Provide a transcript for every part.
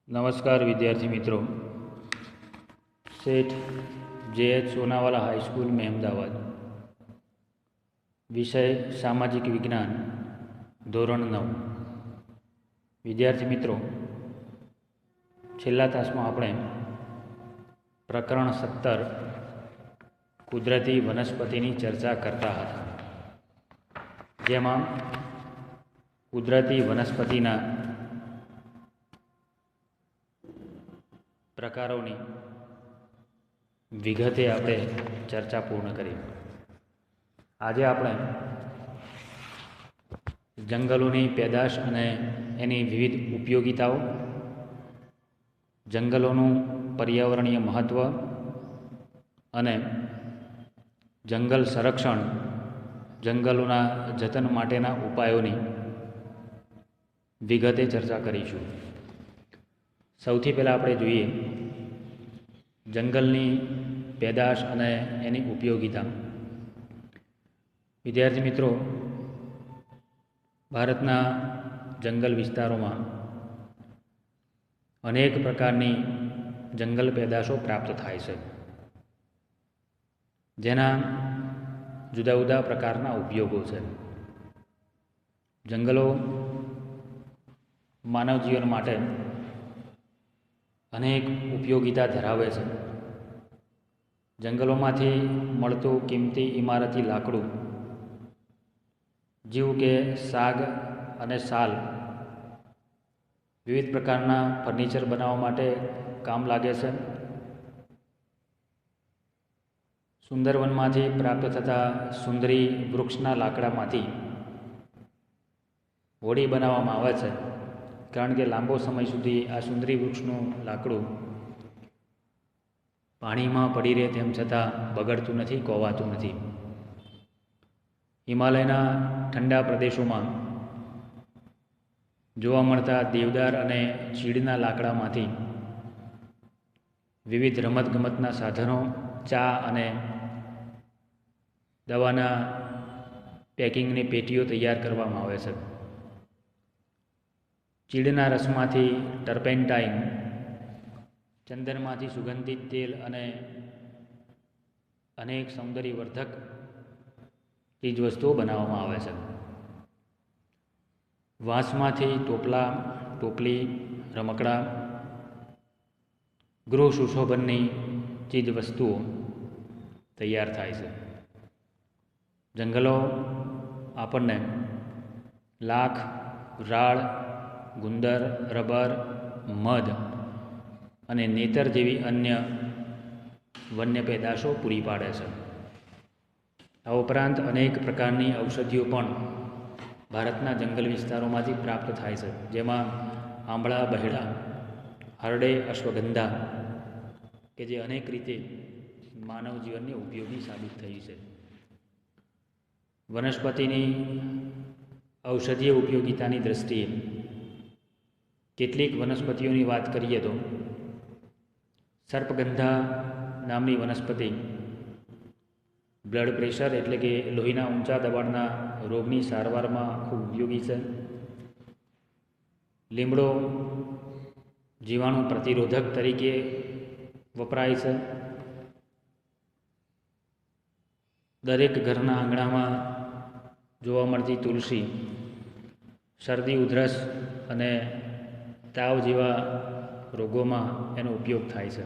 नमस्कार विद्यार्थी मित्रों। सेठ जे.एच. सोनावाला हाईस्कूल में अहमदाबाद। विषय सामाजिक विज्ञान, धोरण 9। विद्यार्थी मित्रों, छेल्ला तासमां आपणे प्रकरण 17 कुदरती वनस्पतिनी चर्चा करता हता, जेमां कुदरती वनस्पतिना प्रकारोनी विगते आपणे चर्चा पूर्ण करी। आज आपणे जंगलोनी पेदाश अने एनी विविध उपयोगिताओ, जंगलोनुं पर्यावरणीय महत्व अने जंगल संरक्षण, जंगलोना जतन माटेना उपायोनी विगते चर्चा करीशुं। सौथी पहला आपणे जोईए जंगलनी पेदाश अने एनी उपयोगिता। विद्यार्थी मित्रों, भारतना जंगल विस्तारों में अनेक प्रकारनी जंगल पेदाशों प्राप्त थाय छे, जेना जुदा जुदा प्रकारना उपयोगों छे। जंगलों मानव जीवन माटे अनेक उपयोगिता धरावे छे। जंगलोमांथी मळतुं किंमती इमारती लाकड़ुं, जीव के साग अने साल विविध प्रकारना फर्निचर बनाववा माटे काम लागे छे। सुंदरवनमांथी प्राप्त थता सुंदरी वृक्षना लाकडामांथी होड़ी बनाववामां आवे छे, कारण के लांबो समय सुधी आ सुंदरी वृक्षनुं लाकड़ुं पाणीमां पड़ी रहे तेम छतां बगड़तुं नथी, कोवातुं नथी। हिमालयना ठंडा प्रदेशोमां जोवा मळता देवदार अने चीड़ना लाकडामांथी विविध रमतगमतना साधनों, चा अने दवाना पेकिंगनी पेटीओ तैयार करवामां आवे छे। चीड़ना रसमांथी टर्पेन्टाइन, चंदनमांथी सुगंधित तेल अने अनेक सौंदर्यवर्धक चीजवस्तुओ बनाववामां आवे छे। वांसमांथी टोपला, टोपली, रमकड़ा, गृह सुशोभननी चीजवस्तुओ तैयार थाय छे। जंगलों आपणने लाख, राळ, गुंदर, रबर, मध अने नेतर जेवी अन्य वन्य पेदाशो पूरी पाड़े छे। आ उपरांत अनेक प्रकारनी औषधिओ पण भारतना जंगल विस्तारोमांथी प्राप्त थाय छे, जेमां आंबळा, बहेड़ा, हरडे, अश्वगंधा के जे अनेक रीते मानव जीवनने उपयोगी साबित थई छे। वनस्पतिनी औषधीय उपयोगितानी दृष्टिए केटलीक वनस्पतिओनी वात करीए तो सर्पगंधा नामनी वनस्पति ब्लड प्रेशर एटले के लोहीना ऊंचा दबाणना रोगनी सारवारमां खूब उपयोगी छे। લીમડો जीवाणु प्रतिरोधक तरीके वपराय छे। दरेक घरना आंगणामां जोवा मळती तुलसी शरदी, उधरस अने ताव जेवा रोगोमां एनो उपयोग थाय छे।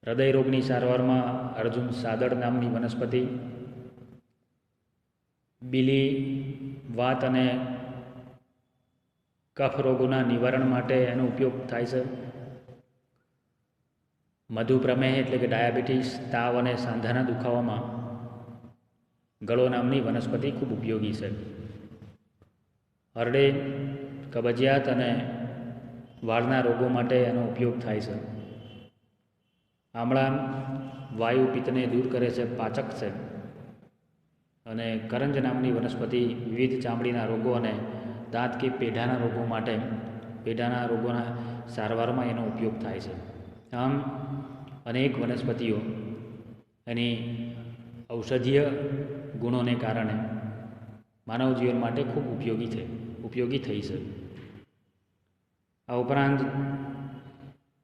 हृदय रोगनी सारवारमां अर्जुन सादड़ नामनी वनस्पति, बीली, वात अने कफ रोगोना निवारण माटे एनो उपयोग थाय छे। मधुप्रमेह एटले के डायाबिटीज, ताव अने सांधाना दुखावामां गळो नामनी वनस्पति खूब उपयोगी छे। हरडे कबजियात अने वाळना रोगों माटे एनो उपयोग थाय छे। आमळा वायु पित्तने दूर करे छे, पाचक छे। अने करंज नामनी वनस्पति विविध चामड़ीना रोगों अने दांत के पेढ़ाना रोगों माटे पेढ़ाना रोगोना सारवारमां एनो उपयोग थाय छे। आम अनेक वनस्पतिओ एनी औषधीय गुणोने कारणे मानव जीवन माटे खूब उपयोगी थई छे। આ ઉપરાંત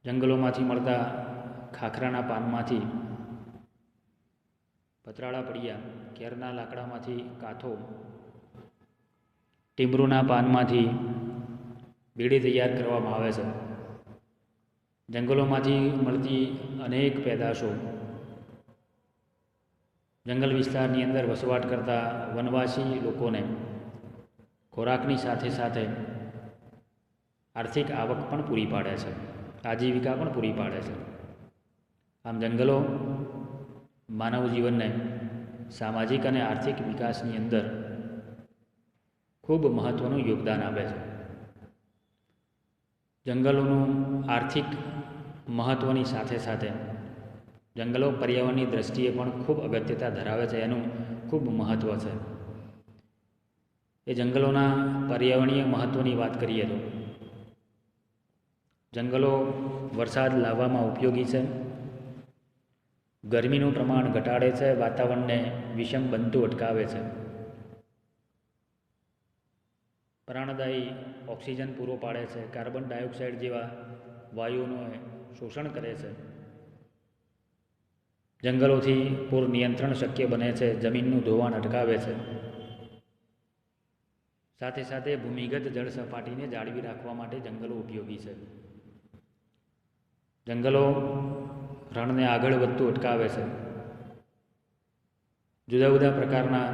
જંગલોમાંથી મળતા ખાખરાના પાનમાંથી પતરાળા પડિયા, કેરના લાકડામાંથી કાથો, ટીમરૂના પાનમાંથી બીડી તૈયાર કરવામાં આવે છે. જંગલોમાંથી મળતી અનેક પેદાશો જંગલ વિસ્તારની અંદર વસવાટ કરતા વનવાસી લોકોને ખોરાકની સાથે સાથે આર્થિક આવક પણ પૂરી પાડે છે, આજીવિકા પણ પૂરી પાડે છે. આમ જંગલો માનવ જીવનને સામાજિક અને આર્થિક વિકાસની અંદર ખૂબ મહત્ત્વનું યોગદાન આપે છે. જંગલોનું આર્થિક મહત્ત્વની સાથે સાથે જંગલો પર્યાવરણની દૃષ્ટિએ પણ ખૂબ અગત્યતા ધરાવે છે, એનું ખૂબ મહત્ત્વ છે. એ જંગલોના પર્યાવરણીય મહત્ત્વની વાત કરીએ તો જંગલો વરસાદ લાવવામાં ઉપયોગી છે, ગરમીનું પ્રમાણ ઘટાડે છે, વાતાવરણને વિષમ બનતું અટકાવે છે, પ્રાણદાયી ઓક્સિજન પૂરો પાડે છે, કાર્બન ડાયોક્સાઇડ જેવા વાયુઓનું શોષણ કરે છે, જંગલોથી પૂર નિયંત્રણ શક્ય બને છે, જમીનનું ધોવાણ અટકાવે છે, સાથે સાથે ભૂમિગત જળ સપાટીને જાળવી રાખવા માટે જંગલો ઉપયોગી છે. જંગલો રણને આગળ વધતું અટકાવે છે, જુદા જુદા પ્રકારના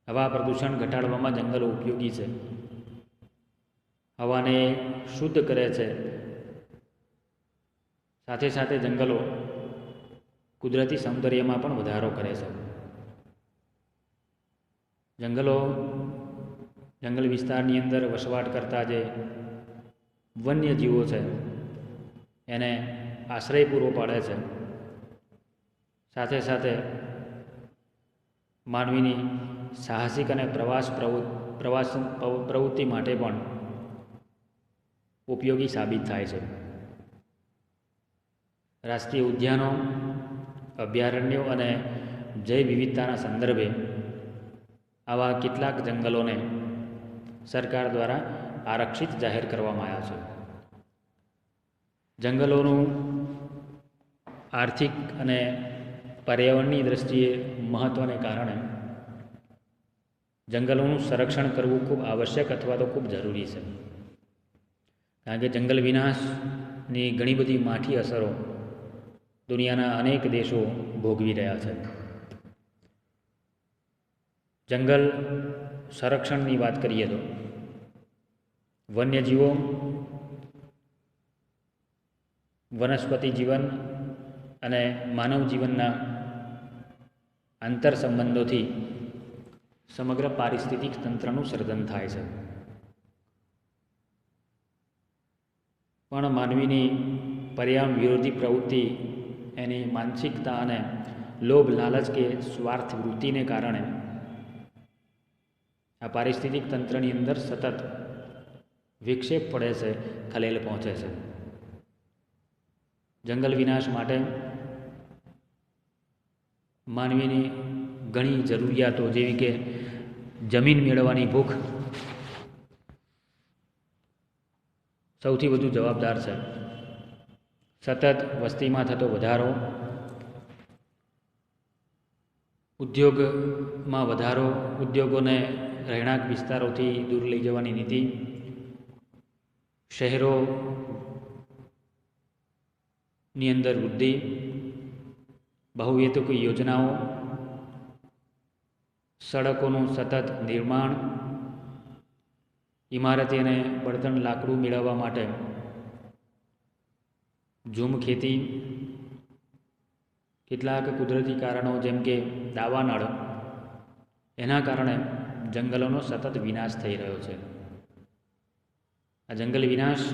હવા પ્રદૂષણ ઘટાડવામાં જંગલો ઉપયોગી છે, હવાને શુદ્ધ કરે છે, સાથે સાથે જંગલો કુદરતી સૌંદર્યમાં પણ વધારો કરે છે. જંગલો જંગલ વિસ્તારની અંદર વસવાટ કરતા જે વન્ય જીવો છે એને આશ્રય પૂરો પાડે છે, સાથે સાથે માનવીની સાહસિક અને પ્રવાસ પ્રવૃત્તિ માટે પણ ઉપયોગી સાબિત થાય છે. રાષ્ટ્રીય ઉદ્યાનો, અભયારણ્યો અને જૈવ વિવિધતાના સંદર્ભે આવા કેટલાક જંગલોને સરકાર દ્વારા આરક્ષિત જાહેર કરવામાં આવ્યા છે. જંગલોનું આર્થિક અને પર્યાવરણની દૃષ્ટિએ મહત્ત્વને કારણે જંગલોનું સંરક્ષણ કરવું ખૂબ આવશ્યક અથવા તો ખૂબ જરૂરી છે. કારણ કે જંગલ વિનાશની ઘણી બધી માઠી અસરો દુનિયાના અનેક દેશો ભોગવી રહ્યા છે. જંગલ સંરક્ષણની વાત કરીએ તો વન્યજીવો, વનસ્પતિ જીવન અને માનવ જીવનના આંતર સંબંધોથી સમગ્ર પારિસ્થિતિક તંત્રનું સર્જન થાય છે. પણ માનવીની પર્યાવરણ વિરોધી પ્રવૃત્તિ, એની માનસિકતા અને લોભ, લાલચ કે સ્વાર્થ વૃત્તિને કારણે આ પારિસ્થિતિક તંત્રની અંદર સતત વિક્ષેપ પડે છે, ખલેલ પહોંચે છે. જંગલ વિનાશ માટે માનવીની ઘણી જરૂરિયાતો જેવી કે જમીન મેળવવાની ભૂખ સૌથી વધુ જવાબદાર છે. સતત વસ્તીમાં થતો વધારો, ઉદ્યોગમાં વધારો, ઉદ્યોગોને રહેણાંક વિસ્તારોથી દૂર લઈ જવાની નીતિ, શહેરોની અંદર વૃદ્ધિ, બહુહેતુક યોજનાઓ, સડકોનું સતત નિર્માણ, ઇમારતી અને બળતણ લાકડું મેળવવા માટે ઝૂમ ખેતી, કેટલાક કુદરતી કારણો જેમ કે દાવાનળ, એના કારણે જંગલોનો સતત વિનાશ થઈ રહ્યો છે. આ જંગલ વિનાશ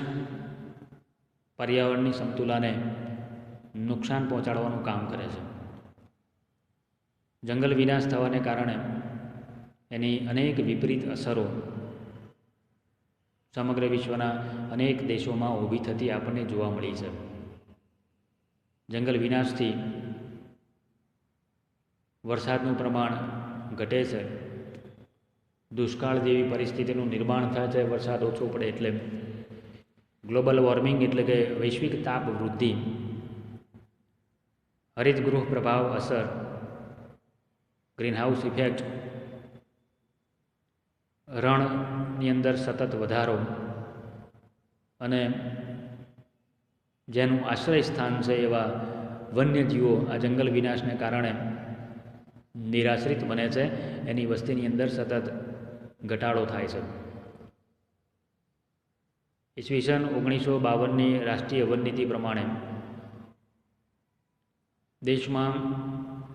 પર્યાવરણની સમતુલાને નુકસાન પહોંચાડવાનું કામ કરે છે. જંગલ વિનાશ થવાને કારણે એની અનેક વિપરીત અસરો સમગ્ર વિશ્વના અનેક દેશોમાં ઊભી થતી આપણને જોવા મળી છે. જંગલ વિનાશથી વરસાદનું પ્રમાણ ઘટે છે, દુષ્કાળ જેવી પરિસ્થિતિનું નિર્માણ થાય છે, વરસાદ ઓછો પડે એટલે ગ્લોબલ વોર્મિંગ એટલે કે વૈશ્વિક તાપ વૃદ્ધિ, હરિતગૃહ પ્રભાવ અસર, ગ્રીનહાઉસ ઇફેક્ટ, રણની અંદર સતત વધારો અને જેનું આશ્રય સ્થાન છે એવા વન્યજીવો આ જંગલ વિનાશને કારણે નિરાશ્રિત બને છે, એની વસ્તીની અંદર સતત ઘટાડો થાય છે. ઈસવીસન 1952ની રાષ્ટ્રીય વન નીતિ પ્રમાણે દેશમાં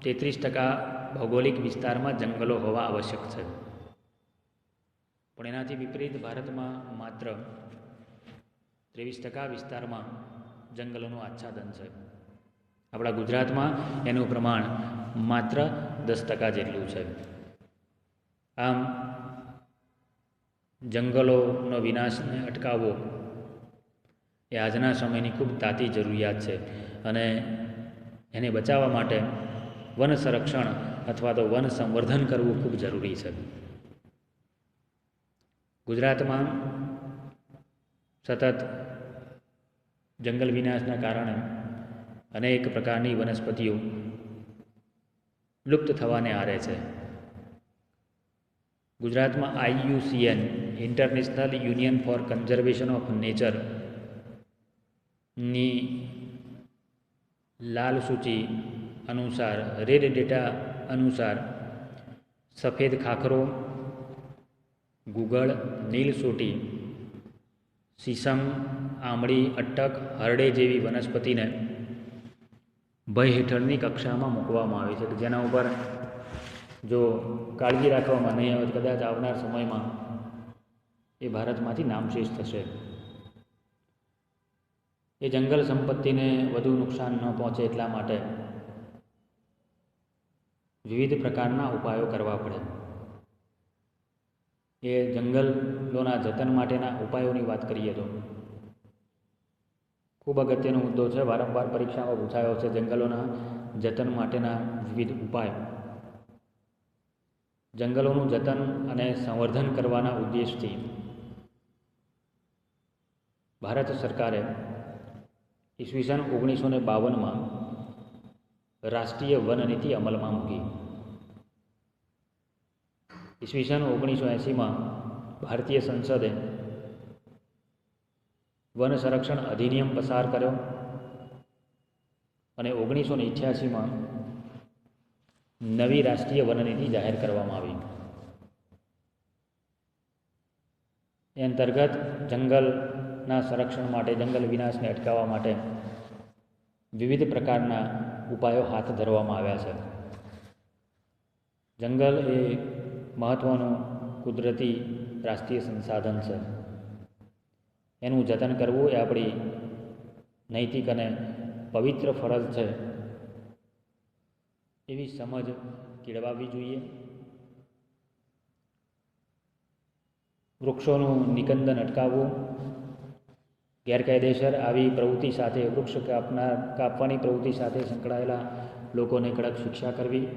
33% ભૌગોલિક વિસ્તારમાં જંગલો હોવા આવશ્યક છે, પણ એનાથી વિપરીત ભારતમાં માત્ર 23% વિસ્તારમાં જંગલોનું આચ્છાદન છે. આપણા ગુજરાતમાં એનું પ્રમાણ માત્ર 10% જેટલું છે. આમ જંગલોનો વિનાશને અટકાવવો એ આજના સમયની ખૂબ તાતી જરૂરિયાત છે અને એને બચાવવા માટે વન સંરક્ષણ અથવા તો વન સંવર્ધન કરવું ખૂબ જરૂરી છે. ગુજરાતમાં સતત જંગલ વિનાશના કારણે અનેક પ્રકારની વનસ્પતિઓ લુપ્ત થવાને આરે છે. ગુજરાતમાં IUCN international union for conservation of nature ની લાલ સૂચિ અનુસાર, રેડ ડેટા અનુસાર સફેદ ખાખરો, ગુગળ, નીલ સોટી, સીસમ, આમળી, અટ્ટક, હરડે જેવી વનસ્પતિને ભય હેઠળની કક્ષામાં મૂકવામાં આવી છે, જેના ઉપર જો કાળજી રાખવામાં નહીં આવે તો કદાચ આવનાર સમયમાં એ ભારતમાંથી નામશેષ થશે. એ જંગલ સંપત્તિને વધુ નુકસાન ન પહોંચે એટલા માટે વિવિધ પ્રકારના ઉપાયો કરવા પડે. એ જંગલોના જતન માટેના ઉપાયોની વાત કરીએ તો ખૂબ અગત્યનો મુદ્દો છે, વારંવાર પરીક્ષામાં પૂછાયો છે. જંગલોના જતન માટેના વિવિધ ઉપાય. જંગલોનું જતન અને સંવર્ધન કરવાના ઉદ્દેશથી ભારત સરકારે ઈસવીસન 1952માં રાષ્ટ્રીય વન નીતિ અમલમાં મૂકી. ઈસવીસન 1980માં ભારતીય સંસદે વન સંરક્ષણ અધિનિયમ પસાર કર્યો અને 1988માં નવી રાષ્ટ્રીય વન નીતિ જાહેર કરવામાં આવી. એ અંતર્ગત જંગલના સંરક્ષણ માટે, જંગલ વિનાશને અટકાવવા માટે વિવિધ પ્રકારના ઉપાયો હાથ ધરવામાં આવ્યા છે. જંગલ એ મહત્ત્વનું કુદરતી રાષ્ટ્રીય સંસાધન છે. એનું જતન કરવું એ આપણી નૈતિક અને પવિત્ર ફરજ છે, એવી સમજ કેળવાવી જોઈએ. વૃક્ષોનું નિકંદન અટકાવવું, ગેરકાયદેસર આવી પ્રવૃત્તિ સાથે, વૃક્ષ કાપવાની પ્રવૃત્તિ સાથે સંકળાયેલા લોકોને કડક શિક્ષા કરવી.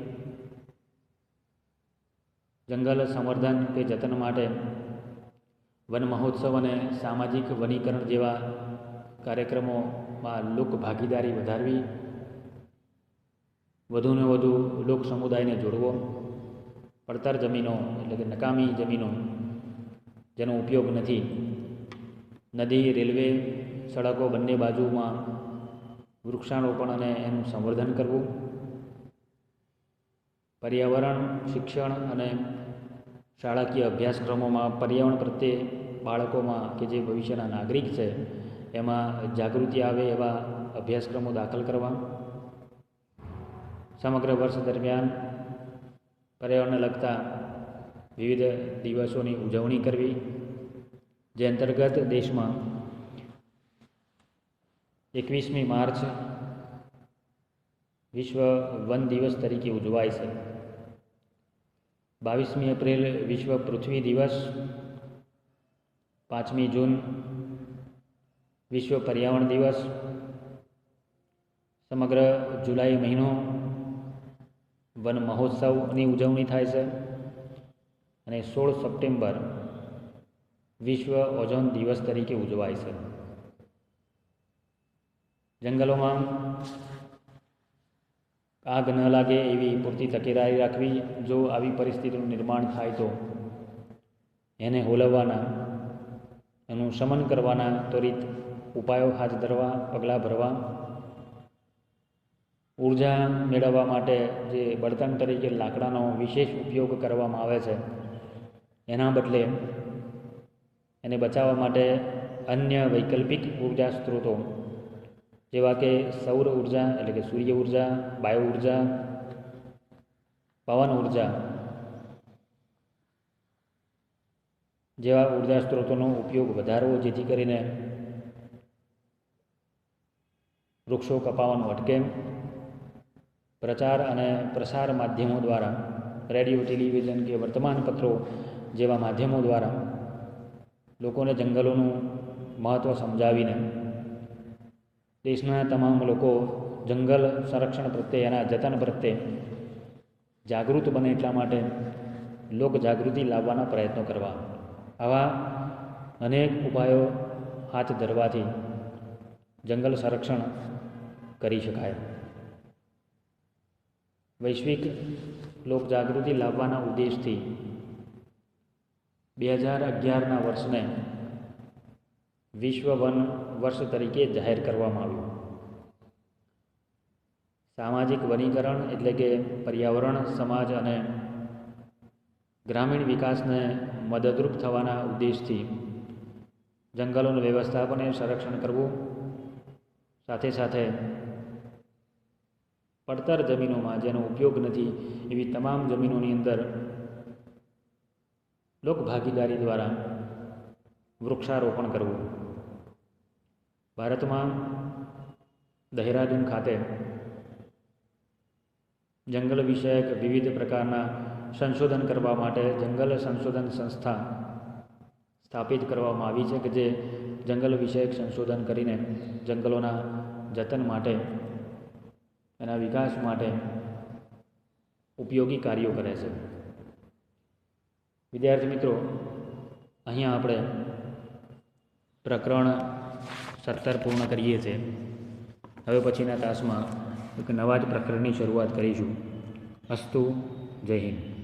જંગલ સંવર્ધન કે જતન માટે વન મહોત્સવ અને સામાજિક વનીકરણ જેવા કાર્યક્રમોમાં લોક ભાગીદારી વધારવી. વધુને વધુ લોક સમુદાયને જોડવો. પડતર જમીનો એટલે કે નકામી જમીનો જેનો ઉપયોગ નથી, નદી, રેલવે, સડકો બંને બાજુમાં વૃક્ષારોપણ અને એનું સંવર્ધન કરવું. પર્યાવરણ શિક્ષણ અને શાળાકીય અભ્યાસક્રમોમાં પર્યાવરણ પ્રત્યે બાળકોમાં કે જે ભવિષ્યના નાગરિક છે એમાં જાગૃતિ આવે એવા અભ્યાસક્રમો દાખલ કરવા. સમગ્ર વર્ષ દરમિયાન પર્યાવરણને લગતા વિવિધ દિવસોની ઉજવણી કરવી, જે અંતર્ગત દેશમાં 21મી માર્ચ વિશ્વ વન દિવસ તરીકે ઉજવાય છે. 22મી એપ્રિલ વિશ્વ પૃથ્વી દિવસ, 5મી જૂન વિશ્વ પર્યાવરણ દિવસ, સમગ્ર જુલાઈ મહિનો વન મહોત્સવની ઉજવણી થાય છે. અને 16 સપ્ટેમ્બર વિશ્વ ઓઝોન દિવસ તરીકે ઉજવાય છે. જંગલોમાં આગ ન લાગે એવી પૂરતી તકેદારી રાખવી. જો આવી પરિસ્થિતિનું નિર્માણ થાય તો એને હોલવવાના, એનું શમન કરવાના ત્વરિત ઉપાયો હાથ ધરવા, પગલાં ભરવા. ઉર્જા મેળવવા માટે જે બળતણ તરીકે લાકડાનો વિશેષ ઉપયોગ કરવામાં આવે છે, એના બદલે એને બચાવવા માટે અન્ય વૈકલ્પિક ઉર્જા સ્ત્રોતો જેવા કે સૌર ઉર્જા એટલે કે સૂર્ય ઉર્જા, બાયો ઉર્જા, પવન ઉર્જા જેવા ઉર્જા સ્ત્રોતોનો ઉપયોગ વધારવો, જેથી કરીને વૃક્ષો કપાવાનું અટકે. પ્રચાર અને પ્રસાર માધ્યમો દ્વારા, રેડિયો, ટેલિવિઝન કે વર્તમાનપત્રો જેવા માધ્યમો દ્વારા લોકોને જંગલોનું મહત્ત્વ સમજાવીને દેશના તમામ લોકો જંગલ સંરક્ષણ પ્રત્યે, એના જતન પ્રત્યે જાગૃત બને એટલા માટે લોકજાગૃતિ લાવવાના પ્રયત્નો કરવા. આવા અનેક ઉપાયો હાથ ધરવાથી જંગલ સંરક્ષણ કરી શકાય. વૈશ્વિક લોકજાગૃતિ લાવવાના ઉદ્દેશથી 2011ના વર્ષને વિશ્વ વન વર્ષ તરીકે જાહેર કરવામાં આવ્યું. સામાજિક વનીકરણ એટલે કે પર્યાવરણ, સમાજ અને ગ્રામીણ વિકાસને મદદરૂપ થવાના ઉદ્દેશથી જંગલોનું વ્યવસ્થાપન અને સંરક્ષણ કરવું, સાથે સાથે પડતર જમીનોમાં જેનો ઉપયોગ નથી એવી તમામ જમીનોની અંદર લોકભાગીદારી દ્વારા વૃક્ષારોપણ કરવું. ભારતમાં દહેરાદૂન ખાતે જંગલ વિષયક વિવિધ પ્રકારના સંશોધન કરવા માટે જંગલ સંશોધન સંસ્થા સ્થાપિત કરવામાં આવી છે કે જે જંગલ વિષયક સંશોધન કરીને જંગલોના જતન માટે, એના વિકાસ માટે ઉપયોગી કાર્યો કરે છે. વિદ્યાર્થી મિત્રો, અહીંયા આપણે પ્રકરણ 17 પૂર્ણ કરીએ છીએ. હવે પછીના તાસમાં એક નવા જ પ્રકરણની શરૂઆત કરીશું. અસ્તુ. જય હિન્દ.